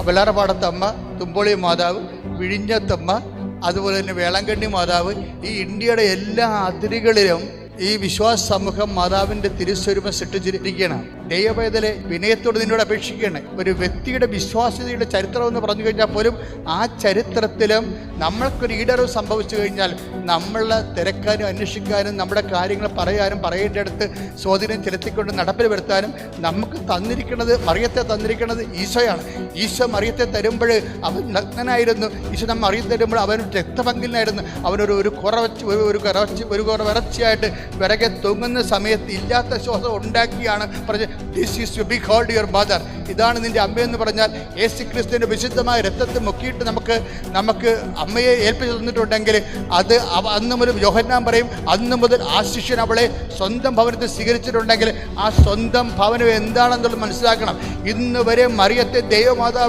വെള്ളാറപ്പാടത്തമ്മ, തുമ്പോളി മാതാവ്, വിഴിഞ്ഞത്തമ്മ, അതുപോലെ തന്നെ വേളങ്കണ്ണി മാതാവ്, ഈ ഇന്ത്യയുടെ എല്ലാ അതിരുകളിലും ഈ വിശ്വാസ സമൂഹം മാതാവിൻ്റെ തിരുസ്വരൂപം സൃഷ്ടിച്ചിരിക്കുകയാണ്. ദൈവവേദലെ വിനയത്തോട് നിന്നോട് അപേക്ഷിക്കുകയാണ്. ഒരു വ്യക്തിയുടെ വിശ്വാസ്യതയുടെ ചരിത്രം എന്ന് പറഞ്ഞു കഴിഞ്ഞാൽ പോലും ആ ചരിത്രത്തിലും നമ്മൾക്കൊരു ഈടറിവ് സംഭവിച്ചു കഴിഞ്ഞാൽ നമ്മളെ തിരക്കാനും അന്വേഷിക്കാനും നമ്മുടെ കാര്യങ്ങൾ പറയാനും പറയേണ്ടടുത്ത് സ്വാധീനം ചെലുത്തിക്കൊണ്ട് നടപ്പിൽ വരുത്താനും നമുക്ക് മറിയത്തെ തന്നിരിക്കുന്നത് ഈശോയാണ്. ഈശോ മറിയത്തെ തരുമ്പോൾ അവൻ നഗ്നനായിരുന്നു. ഈശോ നമ്മൾ മറിയം തരുമ്പോൾ അവൻ രക്തപങ്കിലായിരുന്നു. അവനൊരു കുറച്ചിയായിട്ട് വിറകെ തൂങ്ങുന്ന സമയത്ത് ഇല്ലാത്ത ശ്വാസം ഉണ്ടാക്കിയാണ് പറഞ്ഞത്, this is to be called your mother. ഇതാണ് നിൻ്റെ അമ്മയെന്ന് പറഞ്ഞാൽ യേശുക്രിസ്തുവിൻ്റെ വിശുദ്ധമായ രക്തത്തെ മുക്കിയിട്ട് നമുക്ക് അമ്മയെ ഏൽപ്പിച്ചു തന്നിട്ടുണ്ടെങ്കിൽ അത് അന്ന് മുതൽ യോഹന്നാൻ പറയും, അന്ന് മുതൽ ആ ശിഷ്യൻ അവളെ സ്വന്തം ഭവനത്തിൽ സ്വീകരിച്ചിട്ടുണ്ടെങ്കിൽ ആ സ്വന്തം ഭവനം എന്താണെന്നുള്ളത് മനസ്സിലാക്കണം. ഇന്ന് വരെ മറിയത്തെ ദൈവമാതാവ്